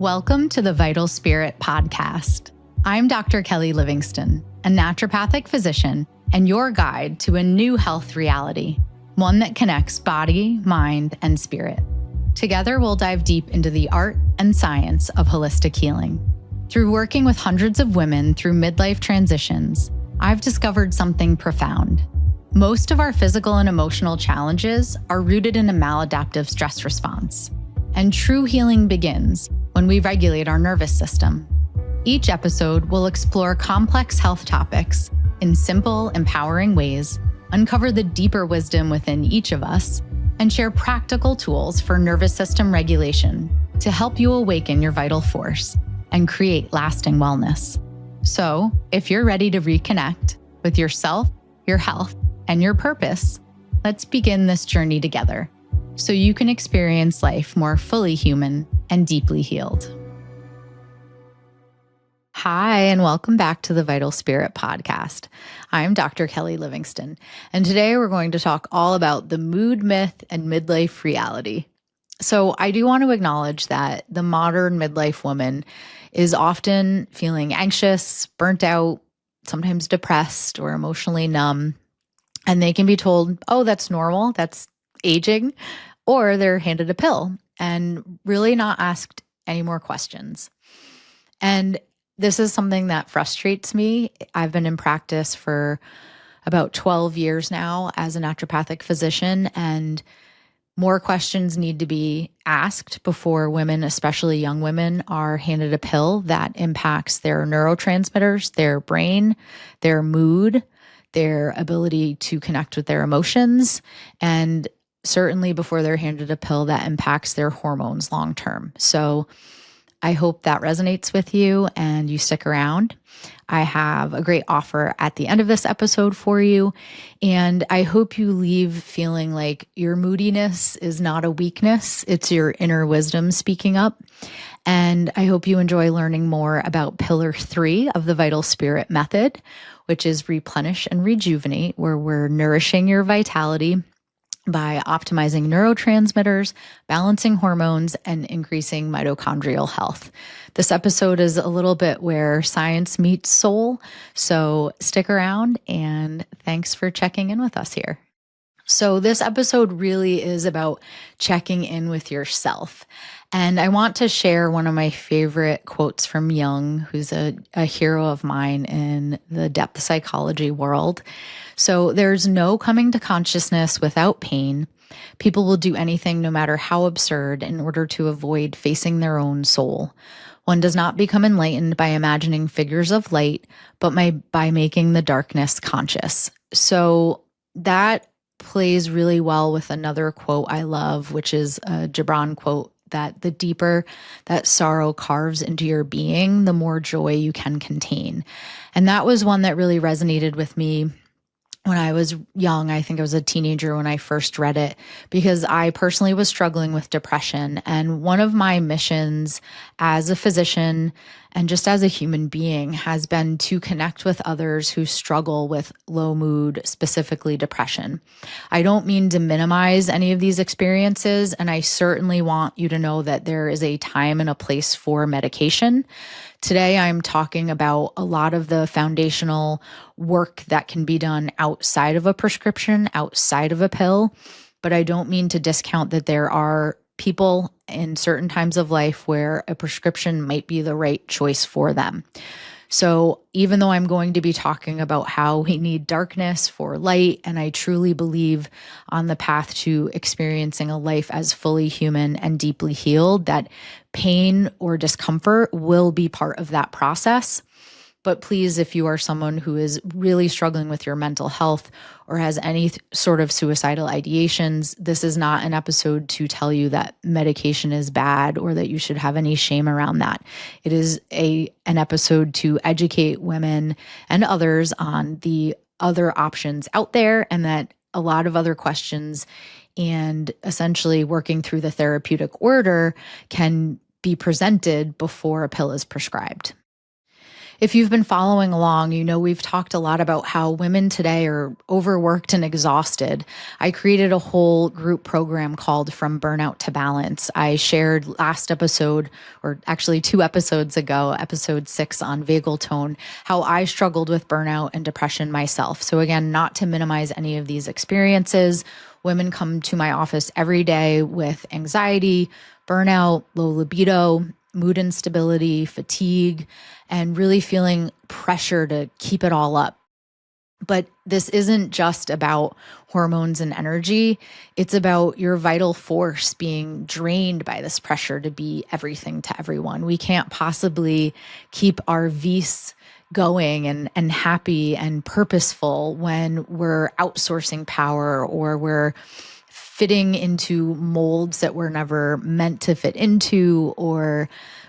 Welcome to the Vital Spirit podcast. I'm Dr. Kelly Livingston, a naturopathic physician and your guide to a new health reality, one that connects body, mind, and spirit. Together, we'll dive deep into the art and science of holistic healing. Through working with hundreds of women through midlife transitions, I've discovered something profound. Most of our physical and emotional challenges are rooted in a maladaptive stress response. And true healing begins when we regulate our nervous system. Each episode will explore complex health topics in simple, empowering ways, uncover the deeper wisdom within each of us, and share practical tools for nervous system regulation to help you awaken your vital force and create lasting wellness. So, if you're ready to reconnect with yourself, your health, and your purpose, let's begin this journey together so you can experience life more fully human and deeply healed. Hi, and welcome back to the Vital Spirit podcast. I'm Dr. Kelly Livingston, and today we're going to talk all about the mood myth and midlife reality. So I do want to acknowledge that the modern midlife woman is often feeling anxious, burnt out, sometimes depressed or emotionally numb, and they can be told, oh, that's normal, that's aging, or they're handed a pill and really not asked any more questions. And this is something that frustrates me. I've been in practice for about 12 years now as a naturopathic physician, and more questions need to be asked before women, especially young women, are handed a pill that impacts their neurotransmitters, their brain, their mood, their ability to connect with their emotions, and certainly before they're handed a pill that impacts their hormones long term. So I hope that resonates with you and you stick around. I have a great offer at the end of this episode for you, and I hope you leave feeling like your moodiness is not a weakness, it's your inner wisdom speaking up. And I hope you enjoy learning more about Pillar 3 of the Vital Spirit method, which is Replenish and Rejuvenate, where we're nourishing your vitality by optimizing neurotransmitters, balancing hormones, and increasing mitochondrial health. This episode is a little bit where science meets soul, so stick around and thanks for checking in with us here. So this episode really is about checking in with yourself. And I want to share one of my favorite quotes from Jung, who's a hero of mine in the depth psychology world. So there's no coming to consciousness without pain. People will do anything, no matter how absurd, in order to avoid facing their own soul. One does not become enlightened by imagining figures of light, but by making the darkness conscious. So that plays really well with another quote I love, which is a Gibran quote, that the deeper that sorrow carves into your being, the more joy you can contain. And that was one that really resonated with me when I was young. I think I was a teenager when I first read it, because I personally was struggling with depression. And one of my missions as a physician and just as a human being has been to connect with others who struggle with low mood, specifically depression. I don't mean to minimize any of these experiences, and I certainly want you to know that there is a time and a place for medication. Today, I'm talking about a lot of the foundational work that can be done outside of a prescription, outside of a pill, but I don't mean to discount that there are people in certain times of life where a prescription might be the right choice for them. So even though I'm going to be talking about how we need darkness for light, and I truly believe on the path to experiencing a life as fully human and deeply healed, that pain or discomfort will be part of that process. But please, if you are someone who is really struggling with your mental health or has any sort of suicidal ideations, this is not an episode to tell you that medication is bad or that you should have any shame around that. It is an episode to educate women and others on the other options out there, and that a lot of other questions and essentially working through the therapeutic order can be presented before a pill is prescribed. If you've been following along, you know we've talked a lot about how women today are overworked and exhausted. I created a whole group program called From Burnout to Balance. I shared last episode, or actually 2 episodes ago, episode 6 on vagal tone, how I struggled with burnout and depression myself. So again, not to minimize any of these experiences, women come to my office every day with anxiety, burnout, low libido, mood instability, fatigue, and really feeling pressure to keep it all up. But this isn't just about hormones and energy. It's about your vital force being drained by this pressure to be everything to everyone. We can't possibly keep our vis going and happy and purposeful when we're outsourcing power or we're fitting into molds that we're never meant to fit into, or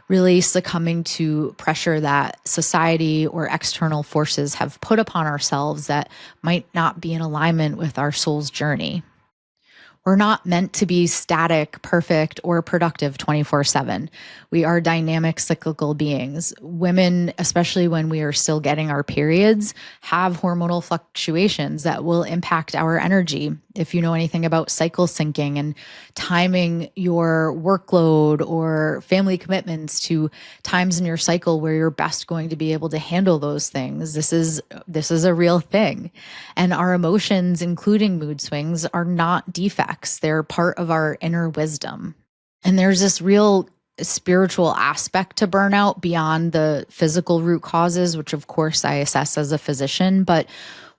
really succumbing to pressure that society or external forces have put upon ourselves that might not be in alignment with our soul's journey. We're not meant to be static, perfect, or productive 24/7. We are dynamic, cyclical beings. Women, especially when we are still getting our periods, have hormonal fluctuations that will impact our energy. If you know anything about cycle syncing and timing your workload or family commitments to times in your cycle where you're best going to be able to handle those things, this is a real thing. And our emotions, including mood swings, are not defects. They're part of our inner wisdom. And there's this real spiritual aspect to burnout beyond the physical root causes, which of course I assess as a physician. But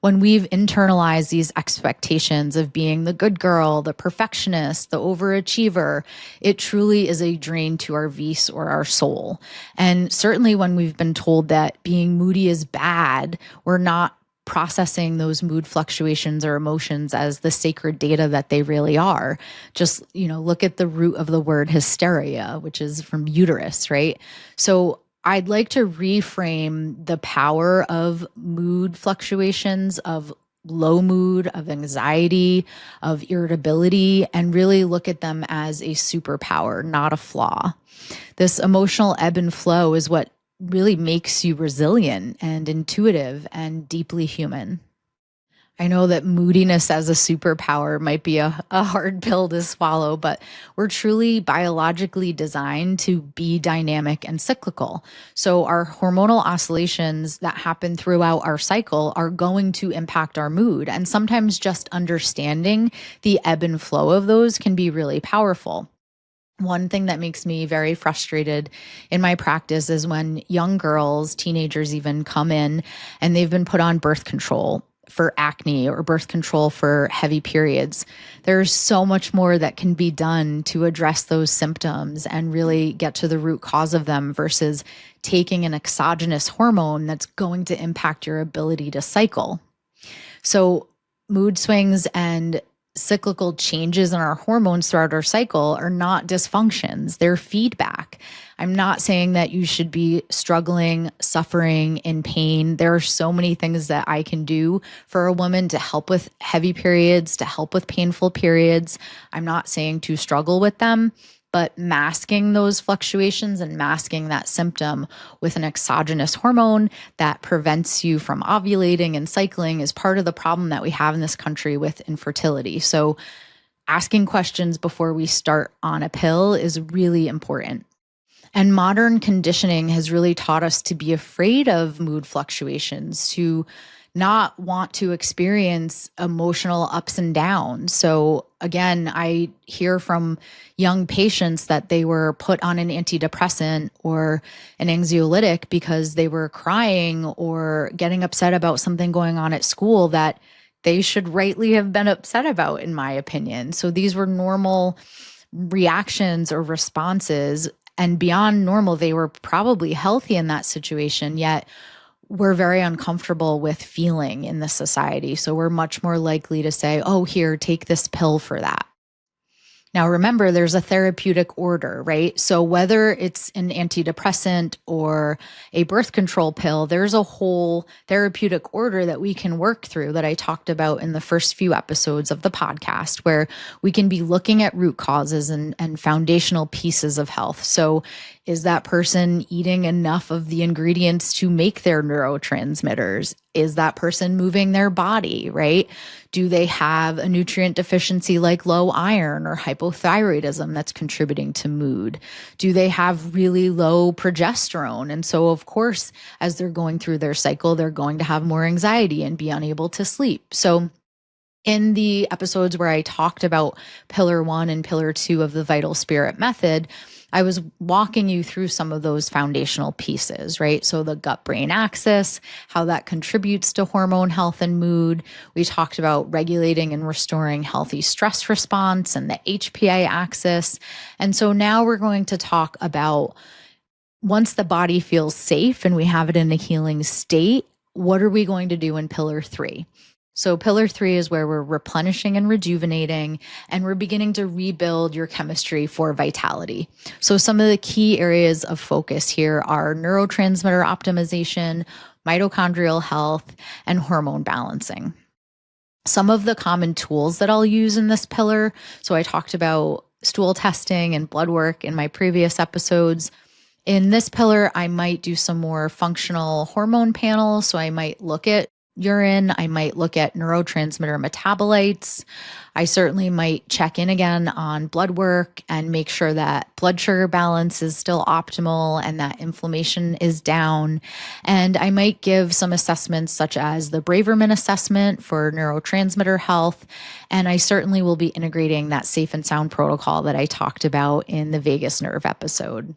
when we've internalized these expectations of being the good girl, the perfectionist, the overachiever, it truly is a drain to our vis or our soul. And certainly when we've been told that being moody is bad, we're not processing those mood fluctuations or emotions as the sacred data that they really are. Just, look at the root of the word hysteria, which is from uterus, right? So I'd like to reframe the power of mood fluctuations, of low mood, of anxiety, of irritability, and really look at them as a superpower, not a flaw. This emotional ebb and flow is what really makes you resilient and intuitive and deeply human. I know that moodiness as a superpower might be a hard pill to swallow, but we're truly biologically designed to be dynamic and cyclical. So our hormonal oscillations that happen throughout our cycle are going to impact our mood. And sometimes just understanding the ebb and flow of those can be really powerful. One thing that makes me very frustrated in my practice is when young girls, teenagers even, come in and they've been put on birth control for acne or birth control for heavy periods. There's so much more that can be done to address those symptoms and really get to the root cause of them versus taking an exogenous hormone that's going to impact your ability to cycle. So mood swings and cyclical changes in our hormones throughout our cycle are not dysfunctions. They're feedback. I'm not saying that you should be struggling, suffering, in pain. There are so many things that I can do for a woman to help with heavy periods, to help with painful periods. I'm not saying to struggle with them, but masking those fluctuations and masking that symptom with an exogenous hormone that prevents you from ovulating and cycling is part of the problem that we have in this country with infertility. So asking questions before we start on a pill is really important. And modern conditioning has really taught us to be afraid of mood fluctuations, to not want to experience emotional ups and downs. So again, I hear from young patients that they were put on an antidepressant or an anxiolytic because they were crying or getting upset about something going on at school that they should rightly have been upset about, in my opinion. So these were normal reactions or responses, and beyond normal, they were probably healthy in that situation, yet we're very uncomfortable with feeling in this society. So we're much more likely to say, oh, here, take this pill for that. Now, remember, there's a therapeutic order, right? So whether it's an antidepressant or a birth control pill, there's a whole therapeutic order that we can work through that I talked about in the first few episodes of the podcast, where we can be looking at root causes and foundational pieces of health. So is that person eating enough of the ingredients to make their neurotransmitters? Is that person moving their body, right? Do they have a nutrient deficiency like low iron or hypothyroidism that's contributing to mood? Do they have really low progesterone? And so, of course, as they're going through their cycle, they're going to have more anxiety and be unable to sleep. So in the episodes where I talked about pillar 1 and pillar 2 of the Vital Spirit method, I was walking you through some of those foundational pieces, right? So the gut-brain axis, how that contributes to hormone health and mood. We talked about regulating and restoring healthy stress response and the HPA axis. And so now we're going to talk about, once the body feels safe and we have it in a healing state, what are we going to do in pillar 3? So pillar 3 is where we're replenishing and rejuvenating, and we're beginning to rebuild your chemistry for vitality. So some of the key areas of focus here are neurotransmitter optimization, mitochondrial health, and hormone balancing. Some of the common tools that I'll use in this pillar, so I talked about stool testing and blood work in my previous episodes. In this pillar, I might do some more functional hormone panels. So I might look at urine, I might look at neurotransmitter metabolites. I certainly might check in again on blood work and make sure that blood sugar balance is still optimal and that inflammation is down. And I might give some assessments such as the Braverman assessment for neurotransmitter health. And I certainly will be integrating that safe and sound protocol that I talked about in the vagus nerve episode.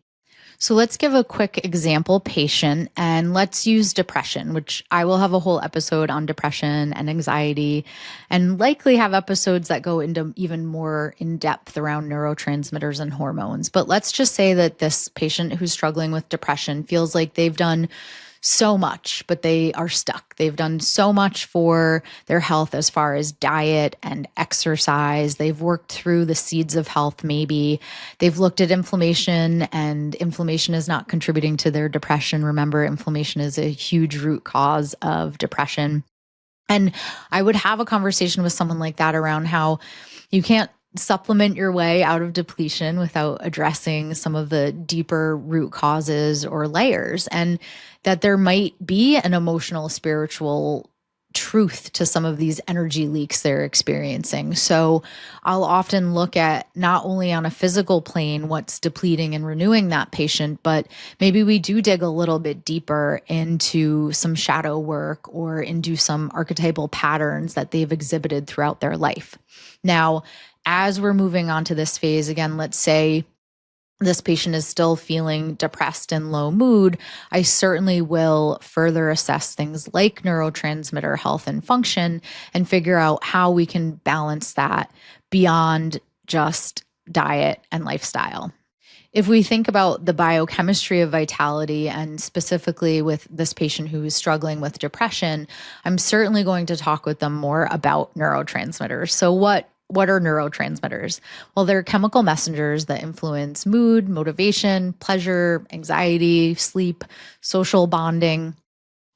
So let's give a quick example patient, and let's use depression, which I will have a whole episode on depression and anxiety, and likely have episodes that go into even more in depth around neurotransmitters and hormones. But let's just say that this patient who's struggling with depression feels like they've done so much, but they are stuck. They've done so much for their health as far as diet and exercise. They've worked through the seeds of health, maybe. They've looked at inflammation, and inflammation is not contributing to their depression. Remember, inflammation is a huge root cause of depression. And I would have a conversation with someone like that around how you can't supplement your way out of depletion without addressing some of the deeper root causes or layers, and that there might be an emotional, spiritual truth to some of these energy leaks they're experiencing. So I'll often look at not only on a physical plane what's depleting and renewing that patient, but maybe we do dig a little bit deeper into some shadow work or into some archetypal patterns that they've exhibited throughout their life. Now, as we're moving on to this phase, again, let's say this patient is still feeling depressed and low mood, I certainly will further assess things like neurotransmitter health and function and figure out how we can balance that beyond just diet and lifestyle. If we think about the biochemistry of vitality, and specifically with this patient who is struggling with depression, I'm certainly going to talk with them more about neurotransmitters. So what are neurotransmitters? Well, they're chemical messengers that influence mood, motivation, pleasure, anxiety, sleep, social bonding.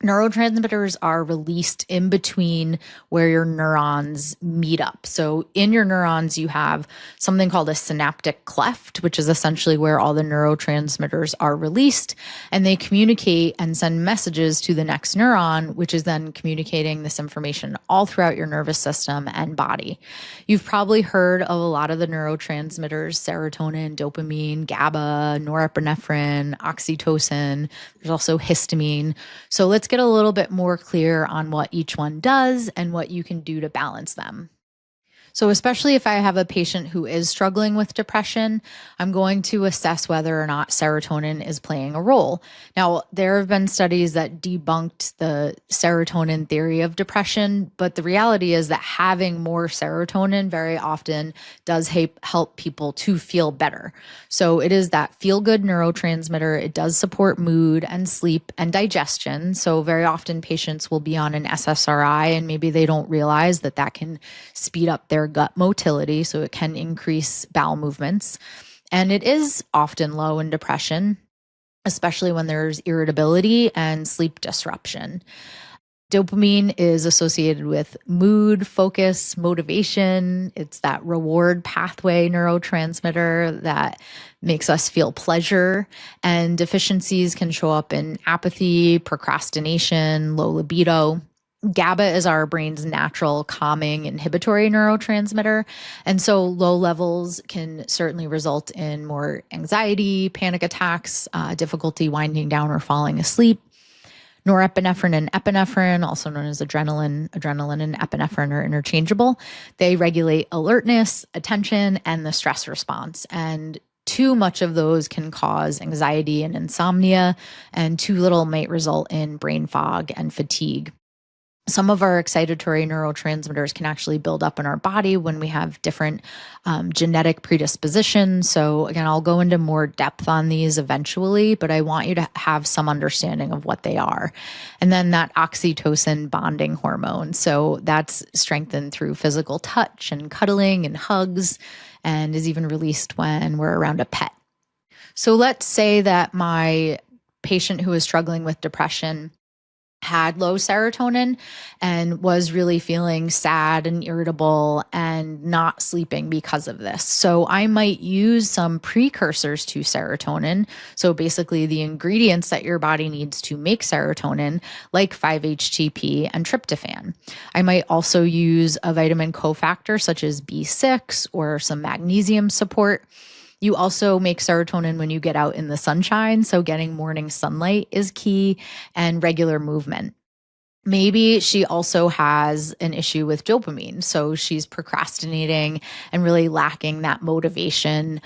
Neurotransmitters are released in between where your neurons meet up. So in your neurons, you have something called a synaptic cleft, which is essentially where all the neurotransmitters are released, and they communicate and send messages to the next neuron, which is then communicating this information all throughout your nervous system and body. You've probably heard of a lot of the neurotransmitters: serotonin, dopamine, GABA, norepinephrine, oxytocin. There's also histamine. So let's get a little bit more clear on what each one does and what you can do to balance them. So especially if I have a patient who is struggling with depression, I'm going to assess whether or not serotonin is playing a role. Now, there have been studies that debunked the serotonin theory of depression, but the reality is that having more serotonin very often does help people to feel better. So it is that feel-good neurotransmitter. It does support mood and sleep and digestion. So very often patients will be on an SSRI, and maybe they don't realize that that can speed up their our gut motility, so it can increase bowel movements. And it is often low in depression, especially when there's irritability and sleep disruption. Dopamine is associated with mood, focus, motivation. It's that reward pathway neurotransmitter that makes us feel pleasure. And deficiencies can show up in apathy, procrastination, low libido. GABA is our brain's natural calming inhibitory neurotransmitter. And so low levels can certainly result in more anxiety, panic attacks, difficulty winding down or falling asleep. Norepinephrine and epinephrine, also known as adrenaline and epinephrine are interchangeable. They regulate alertness, attention, and the stress response. And too much of those can cause anxiety and insomnia, and too little might result in brain fog and fatigue. Some of our excitatory neurotransmitters can actually build up in our body when we have different genetic predispositions. So again, I'll go into more depth on these eventually, but I want you to have some understanding of what they are. And then that oxytocin bonding hormone. So that's strengthened through physical touch and cuddling and hugs, and is even released when we're around a pet. So let's say that my patient who is struggling with depression had low serotonin and was really feeling sad and irritable and not sleeping because of this. So I might use some precursors to serotonin. So basically the ingredients that your body needs to make serotonin, like 5-HTP and tryptophan. I might also use a vitamin cofactor such as B6 or some magnesium support. You also make serotonin when you get out in the sunshine, so getting morning sunlight is key, and regular movement. Maybe she also has an issue with dopamine, so she's procrastinating and really lacking that motivation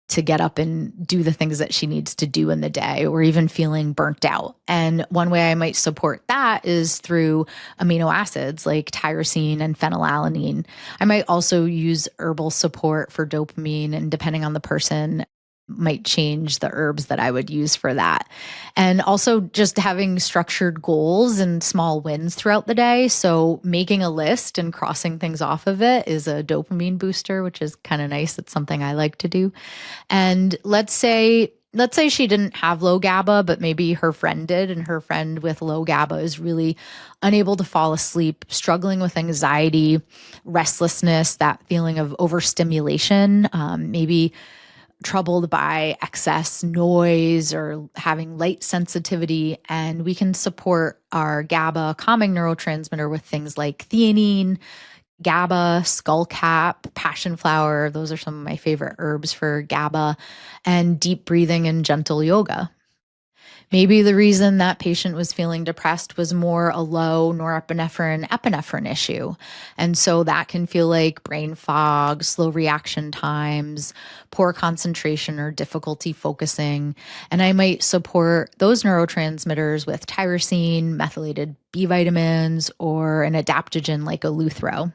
to get up and do the things that she needs to do in the day, or even feeling burnt out. And one way I might support that is through amino acids like tyrosine and phenylalanine. I might also use herbal support for dopamine, and depending on the person, might change the herbs that I would use for that. And also just having structured goals and small wins throughout the day. So making a list and crossing things off of it is a dopamine booster, which is kind of nice. It's something I like to do. And let's say she didn't have low GABA, but maybe her friend did, and her friend with low GABA is really unable to fall asleep, struggling with anxiety, restlessness, that feeling of overstimulation, maybe troubled by excess noise or having light sensitivity. And we can support our GABA calming neurotransmitter with things like theanine, GABA, skullcap, passion flower. Those are some of my favorite herbs for GABA, and deep breathing and gentle yoga. Maybe the reason that patient was feeling depressed was more a low norepinephrine epinephrine issue. And so that can feel like brain fog, slow reaction times, poor concentration or difficulty focusing. And I might support those neurotransmitters with tyrosine, methylated B vitamins, or an adaptogen like Eleuthero.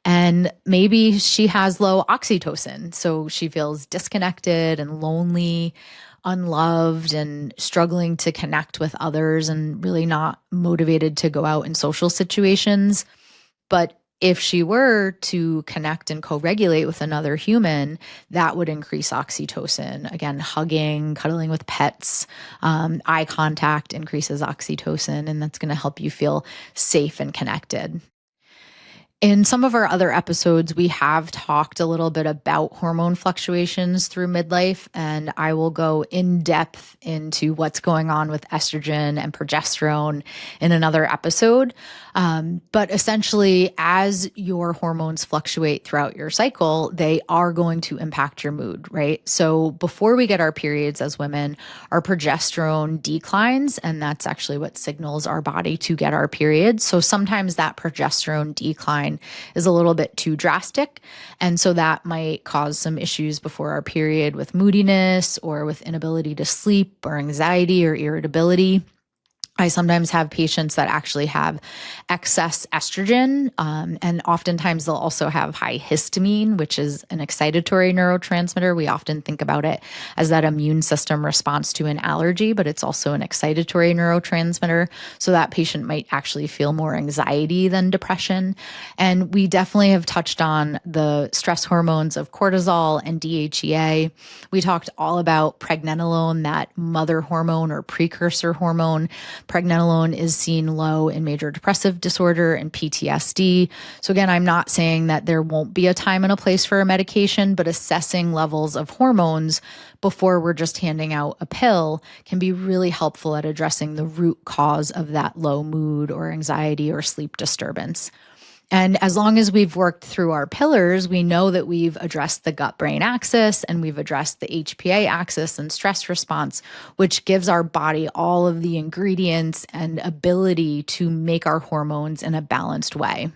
And maybe she has low oxytocin, so she feels disconnected and lonely, unloved, and struggling to connect with others, and really not motivated to go out in social situations. But if she were to connect and co-regulate with another human, that would increase oxytocin. Again, hugging, cuddling with pets, eye contact increases oxytocin, and that's going to help you feel safe and connected. In some of our other episodes, we have talked a little bit about hormone fluctuations through midlife, and I will go in depth into what's going on with estrogen and progesterone in another episode. But essentially, as your hormones fluctuate throughout your cycle, they are going to impact your mood, right? So before we get our periods as women, our progesterone declines, and that's actually what signals our body to get our periods. So sometimes that progesterone decline is a little bit too drastic. And so that might cause some issues before our period with moodiness or with inability to sleep or anxiety or irritability. I sometimes have patients that actually have excess estrogen, and oftentimes they'll also have high histamine, which is an excitatory neurotransmitter. We often think about it as that immune system response to an allergy, but it's also an excitatory neurotransmitter. So that patient might actually feel more anxiety than depression. And we definitely have touched on the stress hormones of cortisol and DHEA. We talked all about pregnenolone, that mother hormone or precursor hormone. Pregnenolone is seen low in major depressive disorder and PTSD. So again, I'm not saying that there won't be a time and a place for a medication, but assessing levels of hormones before we're just handing out a pill can be really helpful at addressing the root cause of that low mood or anxiety or sleep disturbance. And as long as we've worked through our pillars, we know that we've addressed the gut-brain axis and we've addressed the HPA axis and stress response, which gives our body all of the ingredients and ability to make our hormones in a balanced way.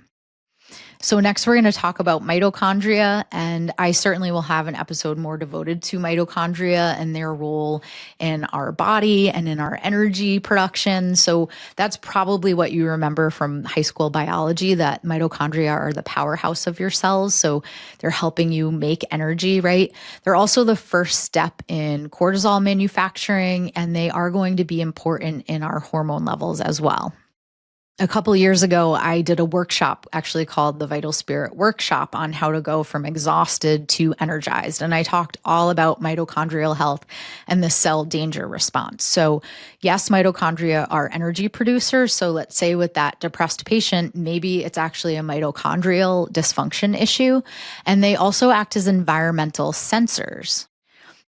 So next we're going to talk about mitochondria, and I certainly will have an episode more devoted to mitochondria and their role in our body and in our energy production. So that's probably what you remember from high school biology, that mitochondria are the powerhouse of your cells. So they're helping you make energy, right? They're also the first step in cortisol manufacturing, and they are going to be important in our hormone levels as well. A couple of years ago, I did a workshop actually called the Vital Spirit Workshop on how to go from exhausted to energized. And I talked all about mitochondrial health and the cell danger response. So yes, mitochondria are energy producers. So let's say with that depressed patient, maybe it's actually a mitochondrial dysfunction issue. And they also act as environmental sensors.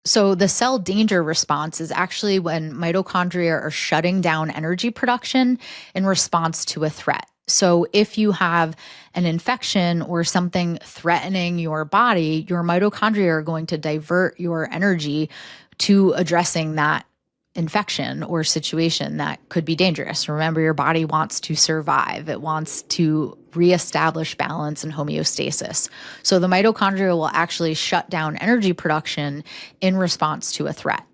So the cell danger response is actually when mitochondria are shutting down energy production in response to a threat. So if you have an infection or something threatening your body, your mitochondria are going to divert your energy to addressing that infection or situation that could be dangerous. Remember, your body wants to survive. It wants to reestablish balance and homeostasis. So the mitochondria will actually shut down energy production in response to a threat.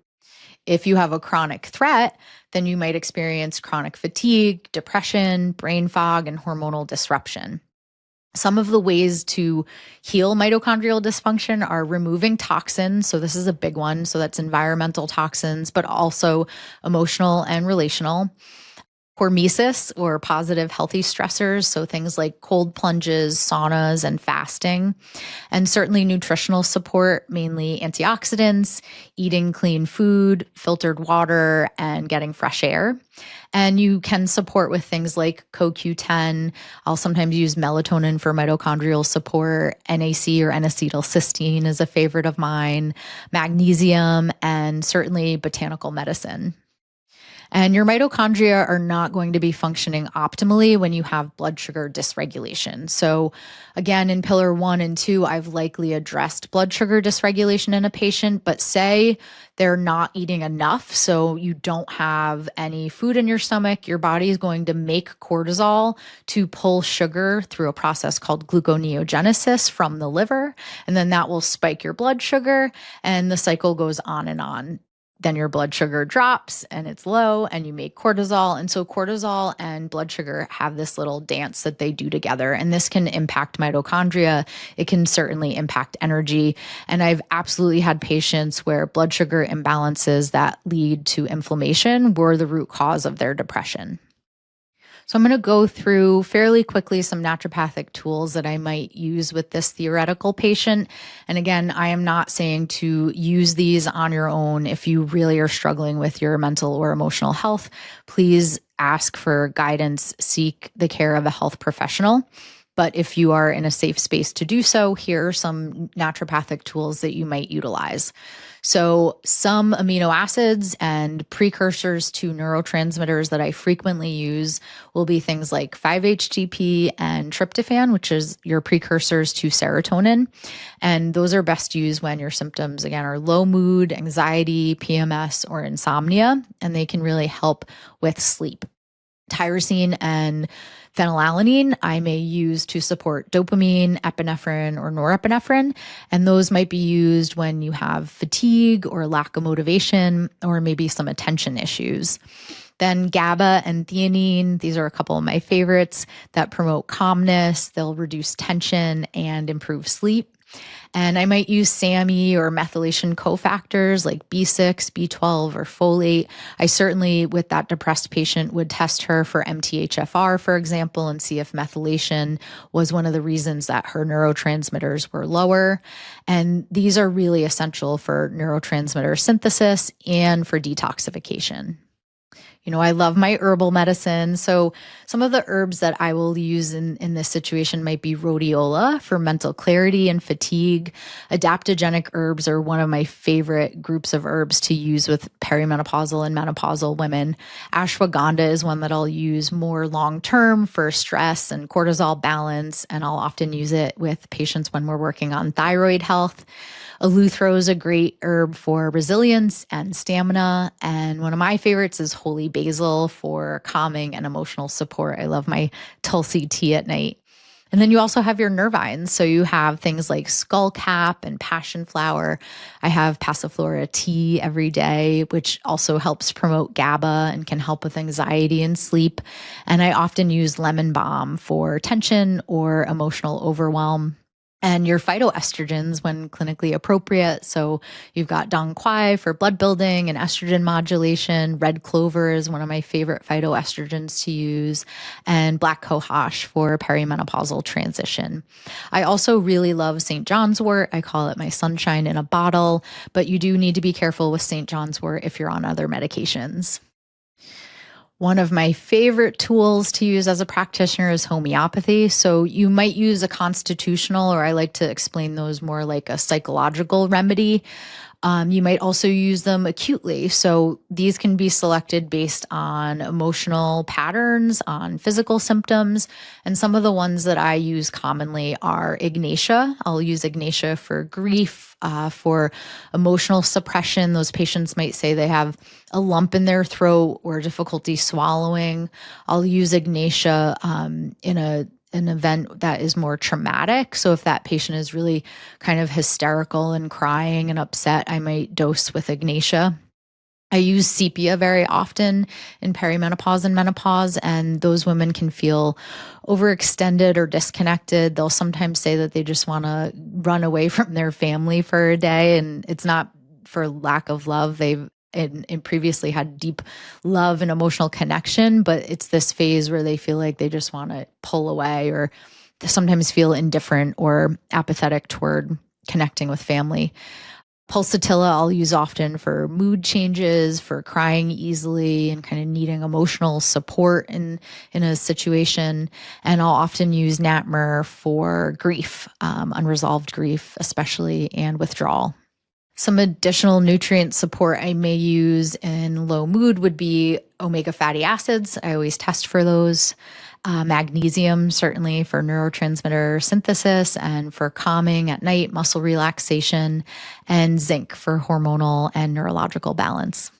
If you have a chronic threat, then you might experience chronic fatigue, depression, brain fog, and hormonal disruption. Some of the ways to heal mitochondrial dysfunction are removing toxins. So this is a big one. So that's environmental toxins, but also emotional and relational. Hormesis, or positive healthy stressors. So things like cold plunges, saunas, and fasting. And certainly nutritional support, mainly antioxidants, eating clean food, filtered water, and getting fresh air. And you can support with things like CoQ10. I'll sometimes use melatonin for mitochondrial support. NAC or N-acetylcysteine is a favorite of mine, magnesium, and certainly botanical medicine. And your mitochondria are not going to be functioning optimally when you have blood sugar dysregulation. So again, in pillar 1 and 2, I've likely addressed blood sugar dysregulation in a patient, but say they're not eating enough, so you don't have any food in your stomach, your body is going to make cortisol to pull sugar through a process called gluconeogenesis from the liver, and then that will spike your blood sugar, and the cycle goes on and on. Then your blood sugar drops and it's low and you make cortisol. And so cortisol and blood sugar have this little dance that they do together. And this can impact mitochondria. It can certainly impact energy. And I've absolutely had patients where blood sugar imbalances that lead to inflammation were the root cause of their depression. So I'm going to go through fairly quickly some naturopathic tools that I might use with this theoretical patient. And again, I am not saying to use these on your own. If you really are struggling with your mental or emotional health, please ask for guidance, seek the care of a health professional. But if you are in a safe space to do so, here are some naturopathic tools that you might utilize. So some amino acids and precursors to neurotransmitters that I frequently use will be things like 5-HTP and tryptophan, which is your precursors to serotonin. And those are best used when your symptoms, again, are low mood, anxiety, PMS, or insomnia, and they can really help with sleep. Tyrosine and phenylalanine I may use to support dopamine, epinephrine, or norepinephrine, and those might be used when you have fatigue or lack of motivation or maybe some attention issues. Then GABA and theanine, these are a couple of my favorites that promote calmness. They'll reduce tension and improve sleep. And I might use SAMe or methylation cofactors like B6, B12, or folate. I certainly, with that depressed patient, would test her for MTHFR, for example, and see if methylation was one of the reasons that her neurotransmitters were lower. And these are really essential for neurotransmitter synthesis and for detoxification. I love my herbal medicine. So some of the herbs that I will use in this situation might be rhodiola for mental clarity and fatigue. Adaptogenic herbs are one of my favorite groups of herbs to use with perimenopausal and menopausal women. Ashwagandha is one that I'll use more long-term for stress and cortisol balance, and I'll often use it with patients when we're working on thyroid health. Eleuthero is a great herb for resilience and stamina. And one of my favorites is holy basil for calming and emotional support. I love my Tulsi tea at night. And then you also have your nervines. So you have things like skullcap and passion flower. I have passiflora tea every day, which also helps promote GABA and can help with anxiety and sleep. And I often use lemon balm for tension or emotional overwhelm. And your phytoestrogens when clinically appropriate. So you've got dong quai for blood building and estrogen modulation. Red clover is one of my favorite phytoestrogens to use. And black cohosh for perimenopausal transition. I also really love St. John's wort. I call it my sunshine in a bottle. But you do need to be careful with St. John's wort if you're on other medications. One of my favorite tools to use as a practitioner is homeopathy. So you might use a constitutional, or I like to explain those more like a psychological remedy. You might also use them acutely. So these can be selected based on emotional patterns, on physical symptoms. And some of the ones that I use commonly are Ignatia. I'll use Ignatia for grief, for emotional suppression. Those patients might say they have a lump in their throat or difficulty swallowing. I'll use Ignatia in an event that is more traumatic. So if that patient is really kind of hysterical and crying and upset, I might dose with Ignatia. I use sepia very often in perimenopause and menopause, and those women can feel overextended or disconnected. They'll sometimes say that they just want to run away from their family for a day, and it's not for lack of love. They've and previously had deep love and emotional connection, but it's this phase where they feel like they just want to pull away, or sometimes feel indifferent or apathetic toward connecting with family. Pulsatilla I'll use often for mood changes, for crying easily and kind of needing emotional support in a situation. And I'll often use Natmer for grief, unresolved grief especially, and withdrawal. Some additional nutrient support I may use in low mood would be omega fatty acids. I always test for those. Magnesium, certainly for neurotransmitter synthesis and for calming at night, muscle relaxation, and zinc for hormonal and neurological balance.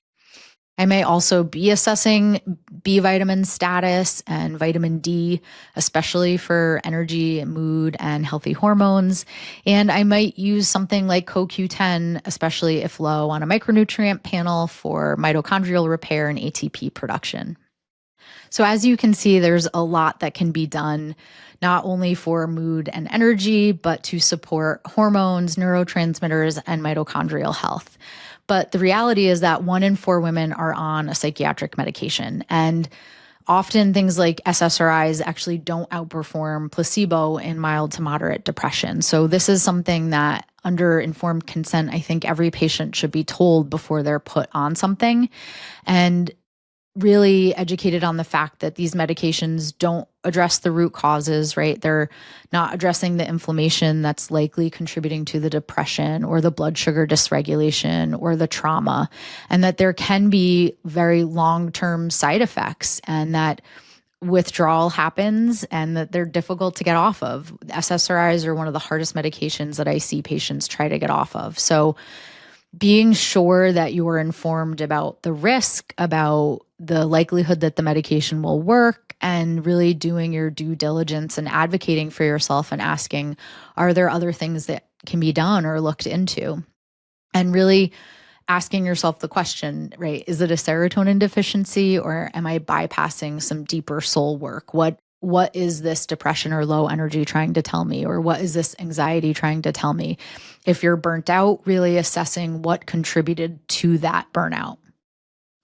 I may also be assessing B vitamin status and vitamin D, especially for energy, mood, and healthy hormones. And I might use something like CoQ10, especially if low, on a micronutrient panel for mitochondrial repair and ATP production. So as you can see, there's a lot that can be done, not only for mood and energy, but to support hormones, neurotransmitters, and mitochondrial health. But the reality is that 1 in 4 women are on a psychiatric medication. And often things like SSRIs actually don't outperform placebo in mild to moderate depression. So this is something that under informed consent, I think every patient should be told before they're put on something, and really educated on the fact that these medications don't address the root causes, right? They're not addressing the inflammation that's likely contributing to the depression or the blood sugar dysregulation or the trauma, and that there can be very long-term side effects, and that withdrawal happens and that they're difficult to get off of. SSRIs are one of the hardest medications that I see patients try to get off of. So being sure that you are informed about the risk, about the likelihood that the medication will work, and really doing your due diligence and advocating for yourself and asking, are there other things that can be done or looked into? And really asking yourself the question, right? Is it a serotonin deficiency, or am I bypassing some deeper soul work? What is this depression or low energy trying to tell me? Or what is this anxiety trying to tell me? If you're burnt out, really assessing what contributed to that burnout.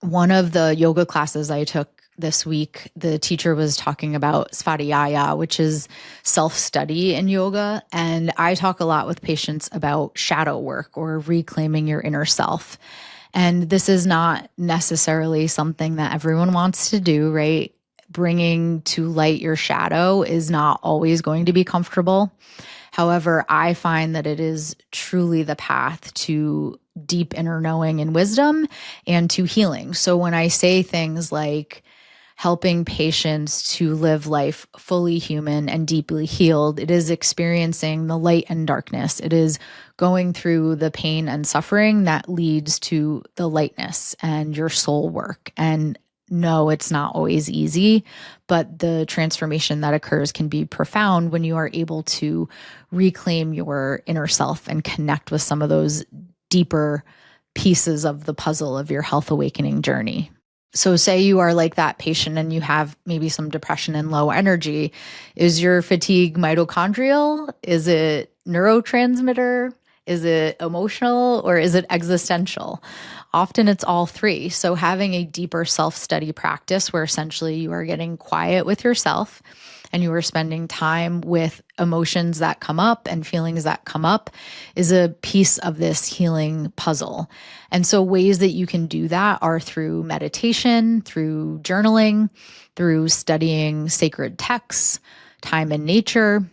One of the yoga classes I took this week, the teacher was talking about svadhyaya, which is self-study in yoga. And I talk a lot with patients about shadow work or reclaiming your inner self. And this is not necessarily something that everyone wants to do, right? Bringing to light your shadow is not always going to be comfortable. However, I find that it is truly the path to deep inner knowing and wisdom and to healing. So when I say things like helping patients to live life fully human and deeply healed, it is experiencing the light and darkness. It is going through the pain and suffering that leads to the lightness and your soul work. And no, it's not always easy, but the transformation that occurs can be profound when you are able to reclaim your inner self and connect with some of those deeper pieces of the puzzle of your health awakening journey. So say you are like that patient and you have maybe some depression and low energy. Is your fatigue mitochondrial? Is it neurotransmitter? Is it emotional, or is it existential? Often it's all three. So having a deeper self-study practice where essentially you are getting quiet with yourself and you are spending time with emotions that come up and feelings that come up is a piece of this healing puzzle. And so ways that you can do that are through meditation, through journaling, through studying sacred texts, time in nature,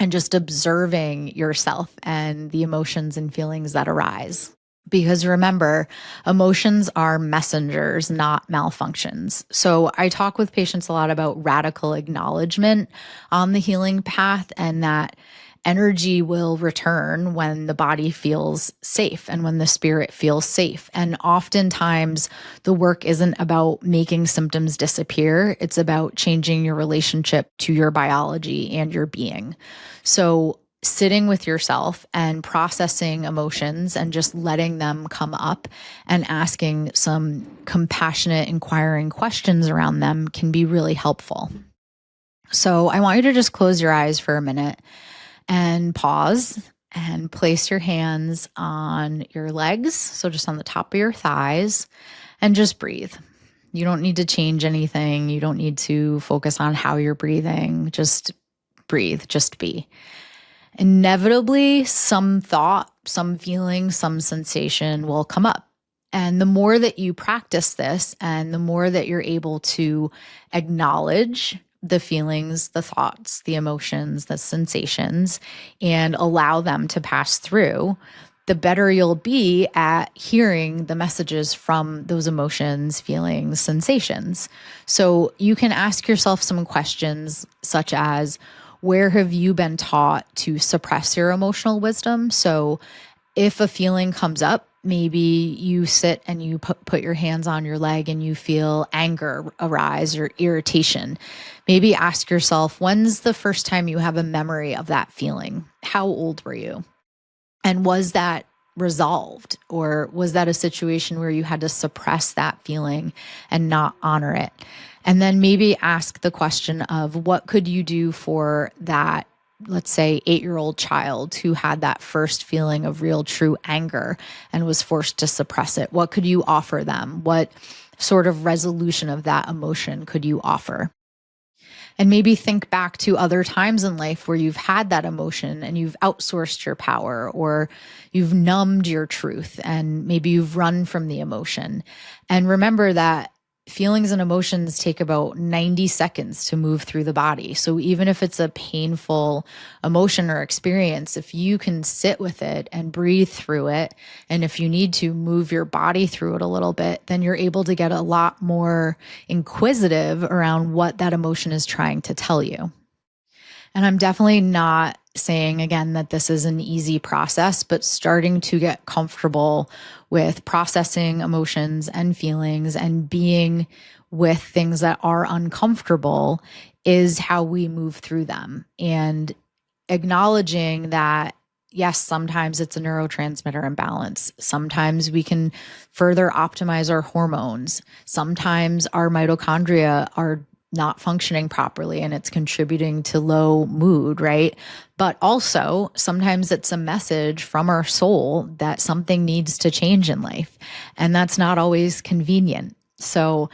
and just observing yourself and the emotions and feelings that arise. Because remember, emotions are messengers, not malfunctions. So I talk with patients a lot about radical acknowledgement on the healing path, and that energy will return when the body feels safe and when the spirit feels safe. And oftentimes the work isn't about making symptoms disappear. It's about changing your relationship to your biology and your being. So sitting with yourself and processing emotions and just letting them come up and asking some compassionate, inquiring questions around them can be really helpful. So I want you to just close your eyes for a minute and pause and place your hands on your legs. So just on the top of your thighs, and just breathe. You don't need to change anything. You don't need to focus on how you're breathing. Just breathe, just be. Inevitably, some thought, some feeling, some sensation will come up. And the more that you practice this and the more that you're able to acknowledge the feelings, the thoughts, the emotions, the sensations, and allow them to pass through, the better you'll be at hearing the messages from those emotions, feelings, sensations. So you can ask yourself some questions such as, where have you been taught to suppress your emotional wisdom? So if a feeling comes up, maybe you sit and you put your hands on your leg and you feel anger arise or irritation. Maybe ask yourself, when's the first time you have a memory of that feeling? How old were you? And was that resolved? Or was that a situation where you had to suppress that feeling and not honor it? And then maybe ask the question of, what could you do for that, let's say, 8-year-old child who had that first feeling of real true anger and was forced to suppress it? What could you offer them? What sort of resolution of that emotion could you offer? And maybe think back to other times in life where you've had that emotion and you've outsourced your power, or you've numbed your truth and maybe you've run from the emotion. And remember that feelings and emotions take about 90 seconds to move through the body. So even if it's a painful emotion or experience, if you can sit with it and breathe through it, and if you need to move your body through it a little bit, then you're able to get a lot more inquisitive around what that emotion is trying to tell you. And I'm definitely not saying, again, that this is an easy process, but starting to get comfortable with processing emotions and feelings and being with things that are uncomfortable is how we move through them. And acknowledging that Yes, sometimes it's a neurotransmitter imbalance. Sometimes we can further optimize our hormones. Sometimes our mitochondria are not functioning properly and it's contributing to low mood, right? But also, sometimes it's a message from our soul that something needs to change in life. And that's not always convenient. So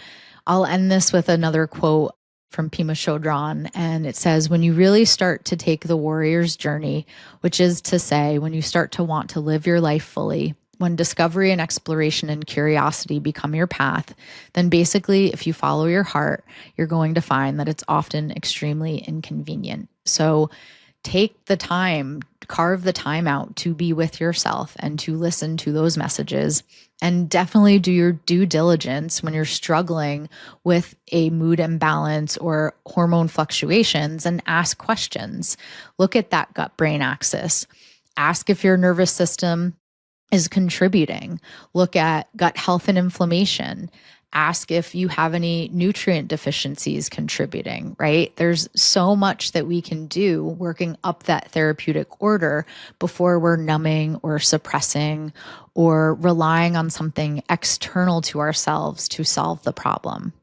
I'll end this with another quote from Pima Chodron. And it says, when you really start to take the warrior's journey, which is to say, when you start to want to live your life fully, when discovery and exploration and curiosity become your path, then basically, if you follow your heart, you're going to find that it's often extremely inconvenient. So take the time, carve the time out to be with yourself and to listen to those messages. And definitely do your due diligence when you're struggling with a mood imbalance or hormone fluctuations and ask questions. Look at that gut brain axis. Ask if your nervous system is contributing. Look at gut health and inflammation. Ask if you have any nutrient deficiencies contributing, right? There's so much that we can do working up that therapeutic order before we're numbing or suppressing or relying on something external to ourselves to solve the problem.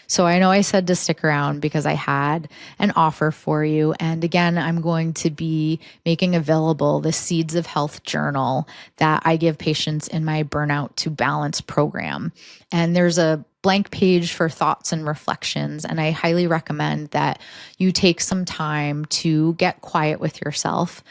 So I know I said to stick around because I had an offer for you. And again, I'm going to be making available the Seeds of Health journal that I give patients in my Burnout to Balance program. And there's a blank page for thoughts and reflections. And I highly recommend that you take some time to get quiet with yourself.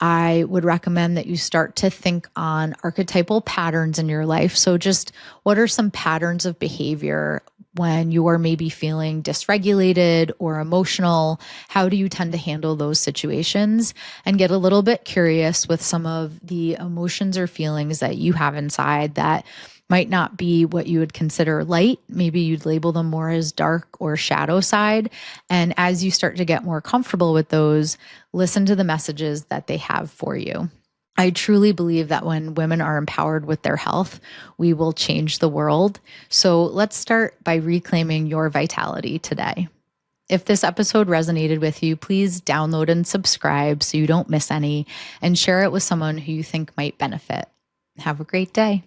I would recommend that you start to think on archetypal patterns in your life. So just what are some patterns of behavior when you are maybe feeling dysregulated or emotional? How do you tend to handle those situations? And get a little bit curious with some of the emotions or feelings that you have inside that might not be what you would consider light. Maybe you'd label them more as dark or shadow side. And as you start to get more comfortable with those, listen to the messages that they have for you. I truly believe that when women are empowered with their health, we will change the world. So let's start by reclaiming your vitality today. If this episode resonated with you, please download and subscribe so you don't miss any, and share it with someone who you think might benefit. Have a great day.